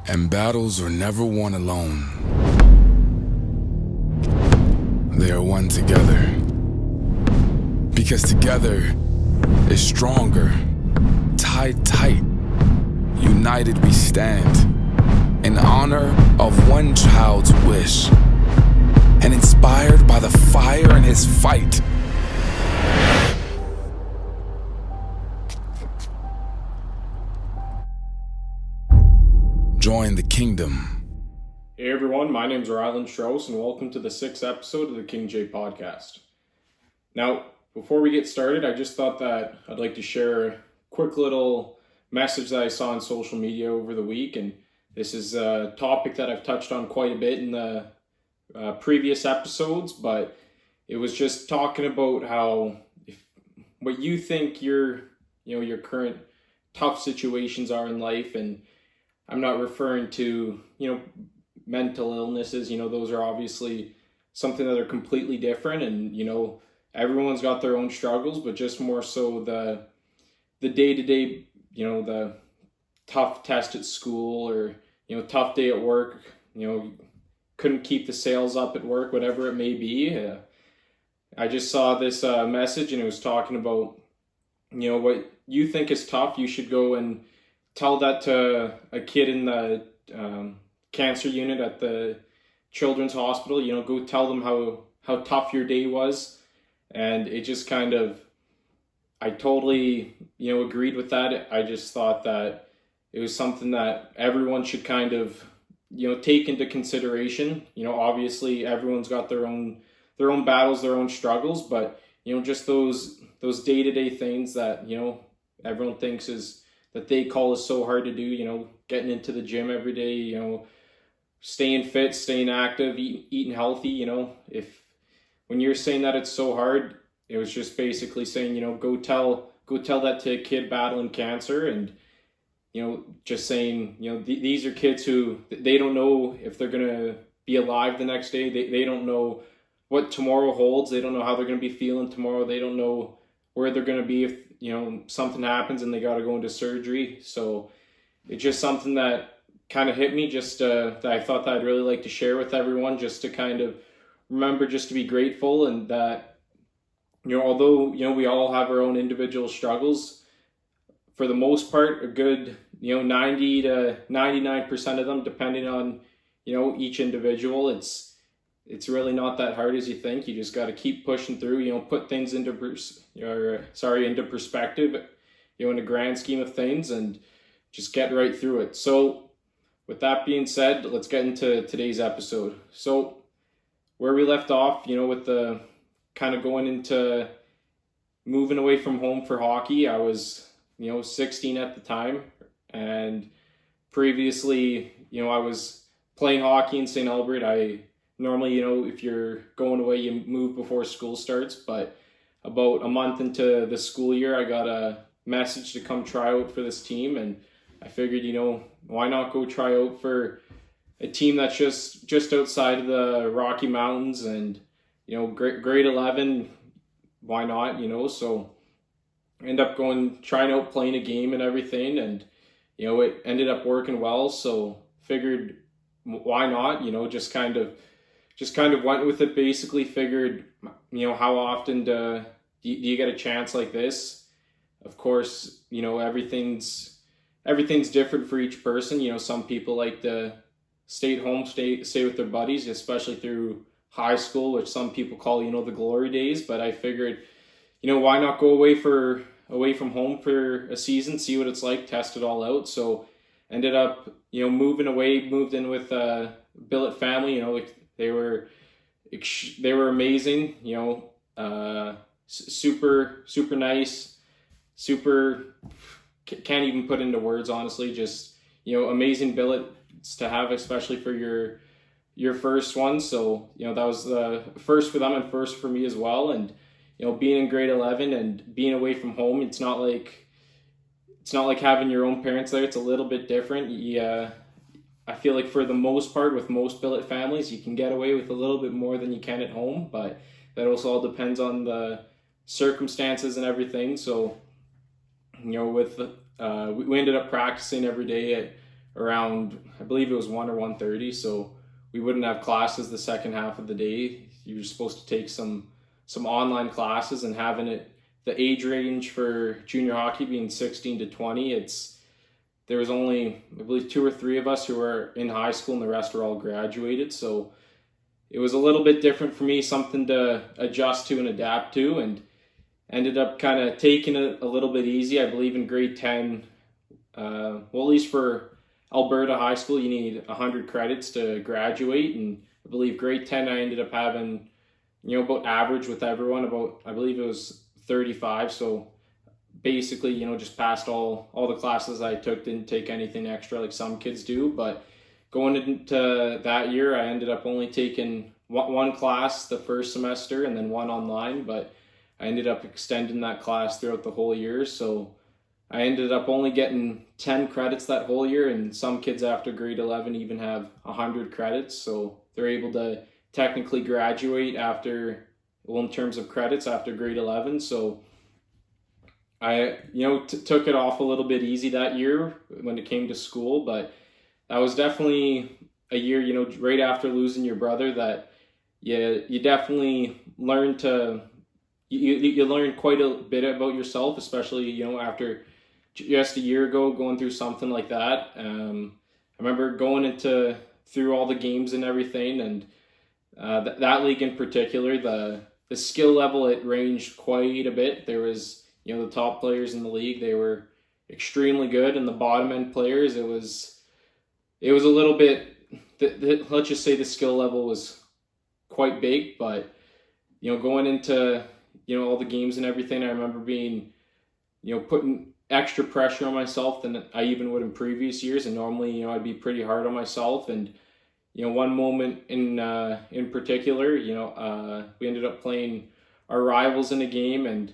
And battles are never won alone. They are won together. Because together is stronger. Tied tight, united we stand. In honor of one child's wish. And inspired by the fire in his fight. Join the kingdom. Hey everyone, my name's Ryland and welcome to the 6th episode of the KingJay Podcast. Now, before we get started, I just thought that I'd like to share a quick little message that I saw on social media over the week, and this is a topic that I've touched on quite a bit in the previous episodes, but it was just talking about how what you think your current tough situations are in life, and I'm not referring to, mental illnesses, those are obviously something that are completely different, and, everyone's got their own struggles, but just more so the day-to-day, the tough test at school or, tough day at work, couldn't keep the sales up at work, whatever it may be. I just saw this message and it was talking about, what you think is tough, you should go and tell that to a kid in the cancer unit at the children's hospital. Go tell them how tough your day was. And it just kind of, I totally, agreed with that. I just thought that it was something that everyone should kind of, take into consideration. Obviously everyone's got their own battles, their own struggles, but, just those day-to-day things that, everyone thinks is, that they call is so hard to do, getting into the gym every day, staying fit, staying active, eating healthy, when you're saying that it's so hard, it was just basically saying, go tell that to a kid battling cancer, and, just saying, these are kids who, they don't know if they're going to be alive the next day. They don't know what tomorrow holds. They don't know how they're going to be feeling tomorrow. They don't know where they're going to be if, something happens and they got to go into surgery. So it's just something that kind of hit me, just that I thought that I'd really like to share with everyone, just to kind of remember just to be grateful, and that, although, we all have our own individual struggles, for the most part, a good, 90 to 99% of them, depending on, each individual, it's really not that hard as you think. You just got to keep pushing through, put things into perspective, in the grand scheme of things, and just get right through it. So with that being said, let's get into today's episode. So where we left off, with the kind of going into moving away from home for hockey, I was, 16 at the time, and previously, I was playing hockey in St. Albert. I normally, if you're going away, you move before school starts, but about a month into the school year, I got a message to come try out for this team, and I figured, why not go try out for a team that's just outside of the Rocky Mountains, and, grade 11, why not, so end up trying out, playing a game and everything, and, it ended up working well, so figured, why not, just kind of went with it. Basically figured, how often do you get a chance like this? Of course, everything's different for each person. Some people like to stay at home, stay with their buddies, especially through high school, which some people call, the glory days. But I figured, why not go away from home for a season, see what it's like, test it all out. So ended up, moved in with a billet family. They were amazing, super nice, can't even put into words, honestly. Just, amazing billets to have, especially for your first one. So, that was the first for them and first for me as well. And, being in grade 11 and being away from home, it's not like having your own parents there. It's a little bit different. I feel like for the most part, with most billet families, you can get away with a little bit more than you can at home, but that also all depends on the circumstances and everything. So, we ended up practicing every day at around, I believe it was 1 or 1:30, so we wouldn't have classes the second half of the day. You were supposed to take some online classes, and having it, the age range for junior hockey being 16 to 20, there was only, I believe, 2 or 3 of us who were in high school, and the rest were all graduated. So it was a little bit different for me, something to adjust to and adapt to, and ended up kind of taking it a little bit easy. I believe in grade 10, well, at least for Alberta high school, you need 100 credits to graduate, and I believe grade 10 I ended up having, about average with everyone, about, I believe it was 35, so basically, just passed all the classes I took, didn't take anything extra like some kids do. But going into that year, I ended up only taking one class the first semester and then one online, but I ended up extending that class throughout the whole year, so I ended up only getting 10 credits that whole year, and some kids after grade 11 even have 100 credits, so they're able to technically graduate after, well, in terms of credits, after grade 11. So I, took it off a little bit easy that year when it came to school, but that was definitely a year, right after losing your brother, that you definitely learn to, you learn quite a bit about yourself, especially, after just a year ago going through something like that. I remember going through all the games and everything, and that league in particular, the skill level, it ranged quite a bit. There was, the top players in the league, they were extremely good, and the bottom end players, it was a little bit, let's just say the skill level was quite big. But going into all the games and everything, I remember being putting extra pressure on myself than I even would in previous years, and normally I'd be pretty hard on myself. And one moment in particular, we ended up playing our rivals in a game, and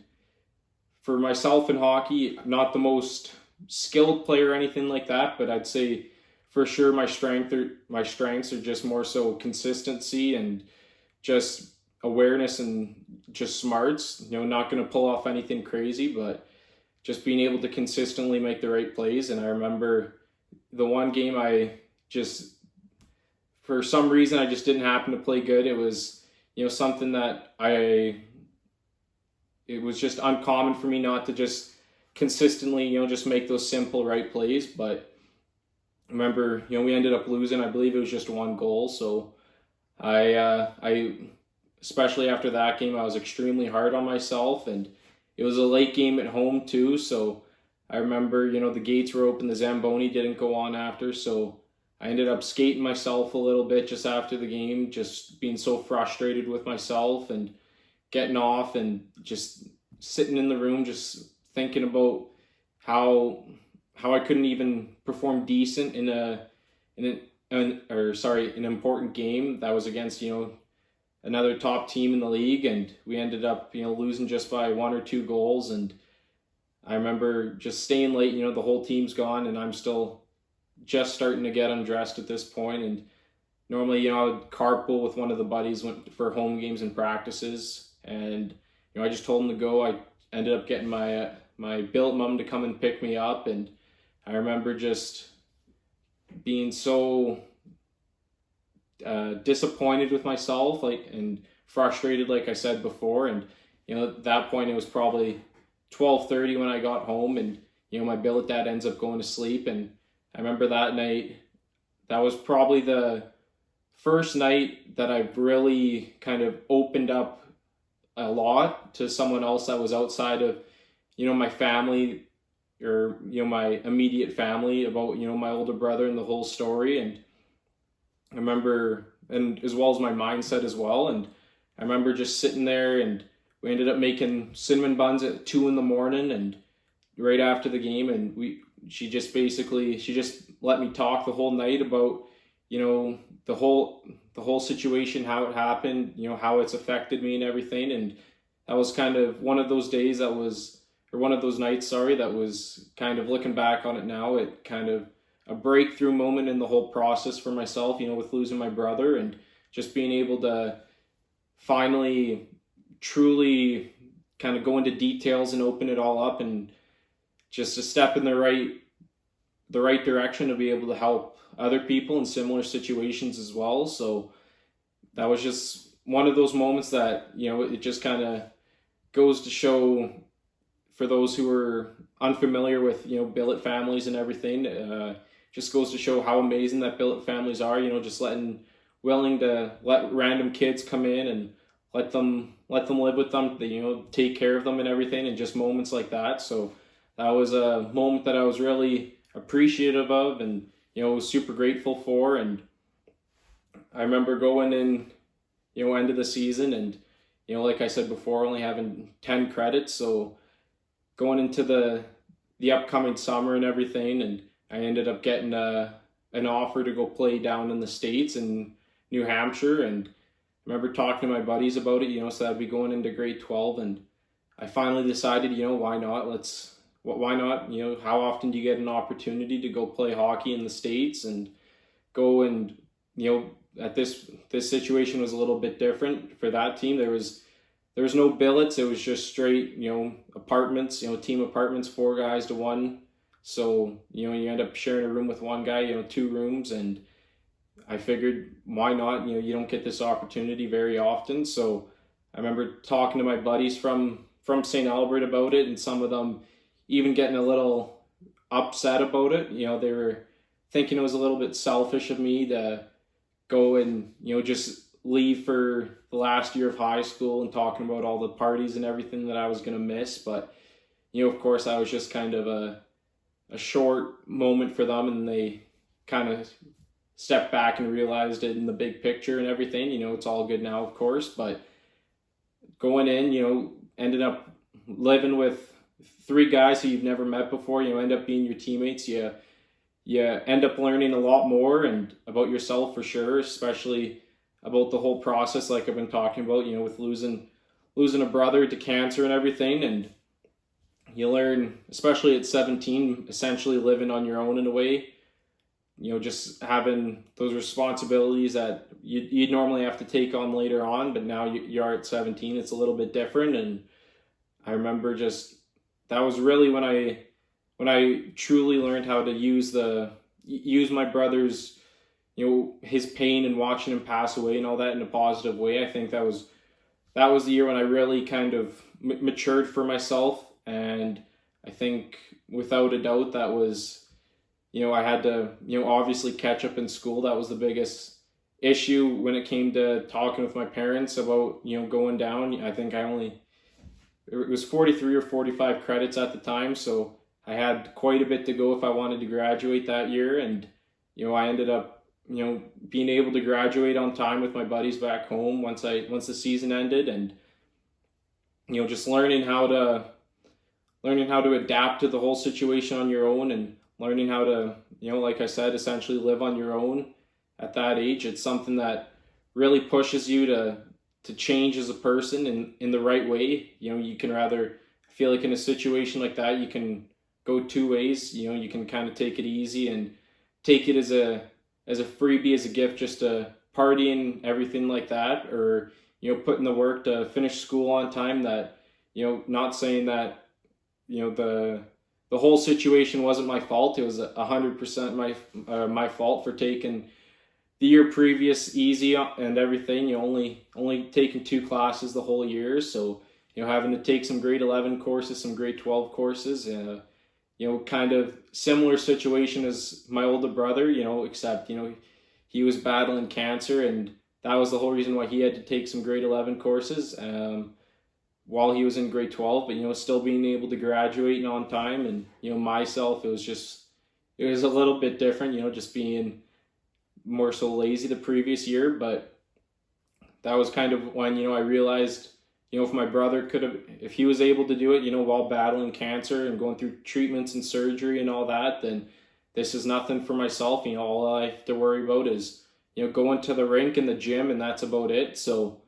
for myself in hockey, not the most skilled player or anything like that, but I'd say for sure my strengths are just more so consistency and just awareness and just smarts. Not going to pull off anything crazy, but just being able to consistently make the right plays. And I remember the one game for some reason, I just didn't happen to play good. It was, something that it was just uncommon for me not to just consistently, just make those simple right plays. But I remember, we ended up losing. I believe it was just 1 goal. So I especially after that game, I was extremely hard on myself, and it was a late game at home too. So I remember, the gates were open, the Zamboni didn't go on after, so I ended up skating myself a little bit just after the game, just being so frustrated with myself and getting off and just sitting in the room, just thinking about how I couldn't even perform decent in an important game that was against, another top team in the league, and we ended up, losing just by 1 or 2 goals. And I remember just staying late, the whole team's gone, and I'm still just starting to get undressed at this point. And normally, I would carpool with one of the buddies, went for home games and practices, and I just told him to go. I ended up getting my billet mom to come and pick me up, and I remember just being so disappointed with myself, and frustrated, like I said before. And at that point, it was probably 12:30 when I got home, and my billet dad ends up going to sleep. And I remember that night, that was probably the first night that I've really kind of opened up a lot to someone else that was outside of my family, or my immediate family, about my older brother and the whole story. And I remember, and as well as my mindset as well. And I remember just sitting there, and we ended up making cinnamon buns at 2 a.m, and right after the game, and she just let me talk the whole night about, the whole situation, how it happened, how it's affected me and everything. And that was kind of one of those days that was, or one of those nights, that was kind of, looking back on it now, it kind of a breakthrough moment in the whole process for myself, with losing my brother, and just being able to finally truly kind of go into details and open it all up, and just a step in the right the right direction to be able to help other people in similar situations as well. So that was just one of those moments that, it just kind of goes to show, for those who are unfamiliar with, billet families and everything, just goes to show how amazing that billet families are, just willing to let random kids come in and let them live with them, take care of them and everything, and just moments like that. So that was a moment that I was really appreciative of, and, was super grateful for. And I remember going in, end of the season, and, like I said before, only having 10 credits. So going into the upcoming summer and everything, and I ended up getting an offer to go play down in the States in New Hampshire. And I remember talking to my buddies about it, so I'd be going into grade 12, and I finally decided, why not? Why not? How often do you get an opportunity to go play hockey in the States and go and, at this situation was a little bit different for that team. There was no billets. It was just straight, apartments, team apartments, 4 guys to 1. So, you end up sharing a room with one guy, 2 rooms. And I figured, why not? You don't get this opportunity very often. So I remember talking to my buddies from St. Albert about it, and some of them even getting a little upset about it. They were thinking it was a little bit selfish of me to go and, just leave for the last year of high school, and talking about all the parties and everything that I was going to miss. But, of course, I was just kind of a short moment for them, and they kind of stepped back and realized it in the big picture and everything. It's all good now, of course. But going in, ended up living with 3 guys who you've never met before, end up being your teammates. You end up learning a lot more and about yourself, for sure, especially about the whole process, like I've been talking about, with losing a brother to cancer and everything. And you learn, especially at 17, essentially living on your own in a way, just having those responsibilities that you'd normally have to take on later on, but now you are at 17, it's a little bit different. And I remember that was really when I truly learned how to use my brother's, his pain and watching him pass away and all that in a positive way. I think that was the year when I really kind of matured for myself. And I think without a doubt that was, I had to, obviously catch up in school. That was the biggest issue when it came to talking with my parents about, going down. I think it was 43 or 45 credits at the time. So I had quite a bit to go if I wanted to graduate that year. And, I ended up, being able to graduate on time with my buddies back home once the season ended. And, just learning how to adapt to the whole situation on your own, and learning how to, like I said, essentially live on your own at that age. It's something that really pushes you to change as a person in the right way. You can rather, I feel like in a situation like that, you can go 2 ways. You can kind of take it easy and take it as a freebie, as a gift, just to party and everything like that, or, put in the work to finish school on time. That, not saying that, the whole situation wasn't my fault. It was 100% my fault for taking the year previous easy and everything. Only taking 2 classes the whole year. So, having to take some grade 11 courses, some grade 12 courses, kind of similar situation as my older brother, except, he was battling cancer, and that was the whole reason why he had to take some grade 11 courses while he was in grade 12, but, still being able to graduate and on time. And, myself, it was a little bit different, just being more so lazy the previous year. But that was kind of when, I realized, if my brother if he was able to do it, while battling cancer and going through treatments and surgery and all that, then this is nothing for myself. All I have to worry about is, going to the rink and the gym, and that's about it. So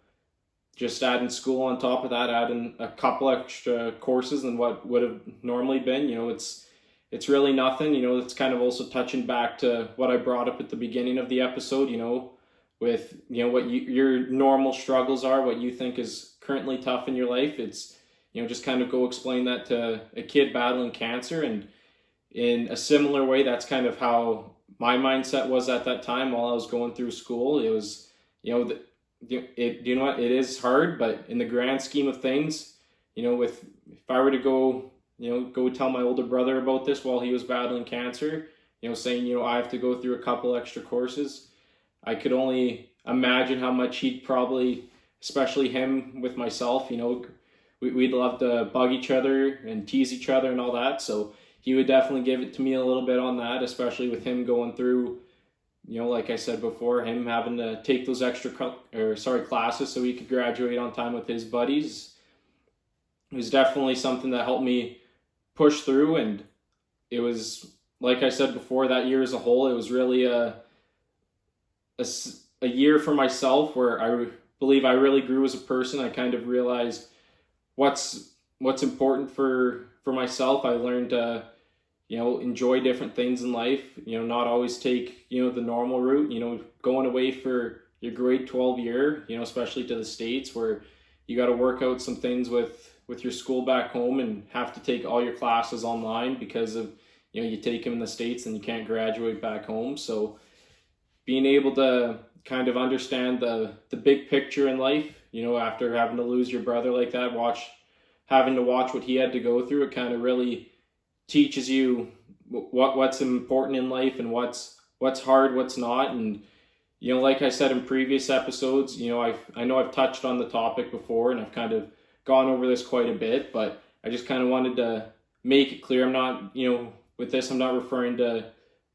just adding school on top of that, adding a couple extra courses than what would have normally been, it's really nothing. It's kind of also touching back to what I brought up at the beginning of the episode, with, what your normal struggles are, what you think is currently tough in your life. It's, just kind of go explain that to a kid battling cancer. And, in a similar way, that's kind of how my mindset was at that time while I was going through school. It was, you know what, it is hard, but in the grand scheme of things, if I were to go tell my older brother about this while he was battling cancer, saying, I have to go through a couple extra courses, I could only imagine how much he'd probably, especially him with myself, we'd love to bug each other and tease each other and all that. So he would definitely give it to me a little bit on that, especially with him going through, like I said before, him having to take those extra classes so he could graduate on time with his buddies. It was definitely something that helped me push through, and it was, like I said before, that year as a whole, it was really a year for myself where I believe I really grew as a person. I kind of realized what's important for myself. I learned to, enjoy different things in life, not always take, the normal route, going away for your grade 12 year, especially to the States where you got to work out some things with your school back home and have to take all your classes online because of, you take them in the States and you can't graduate back home. So being able to kind of understand the big picture in life, after having to lose your brother like that, having to watch what he had to go through, it kind of really teaches you what's important in life and what's hard, what's not. And, like I said in previous episodes, I know I've touched on the topic before and I've kind of gone over this quite a bit, but I just kind of wanted to make it clear. I'm not, with this, I'm not referring to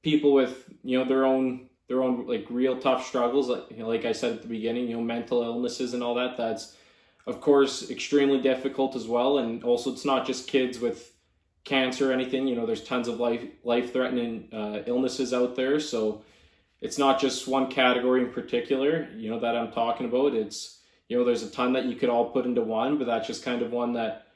people with, their own like real tough struggles. Like I said at the beginning, mental illnesses and all that. That's, of course, extremely difficult as well. And also it's not just kids with cancer or anything, there's tons of life-threatening illnesses out there. So it's not just one category in particular, that I'm talking about. It's, there's a ton that you could all put into one, but that's just kind of one that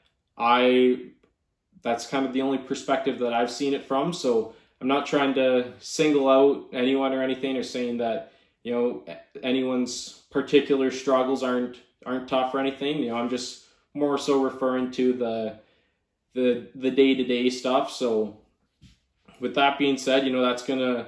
that's kind of the only perspective that I've seen it from. So I'm not trying to single out anyone or anything or saying that, anyone's particular struggles aren't tough or anything. I'm just more so referring to the day-to-day stuff. So with that being said, that's going to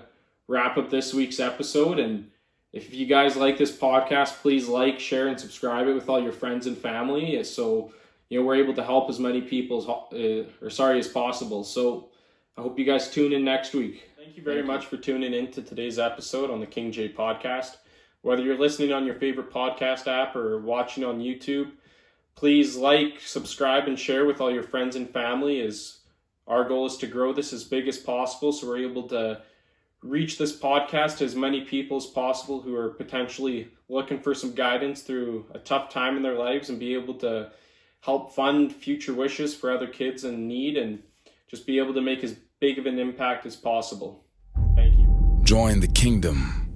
wrap up this week's episode. And if you guys like this podcast, please like, share, and subscribe it with all your friends and family. So, we're able to help as many people as possible. So I hope you guys tune in next week. Thank you very much for tuning in to today's episode on the KingJay Podcast. Whether you're listening on your favorite podcast app or watching on YouTube, please like, subscribe, and share with all your friends and family, as our goal is to grow this as big as possible so we're able to reach this podcast to as many people as possible who are potentially looking for some guidance through a tough time in their lives and be able to help fund future wishes for other kids in need and just be able to make as big of an impact as possible. Thank you. Join the kingdom.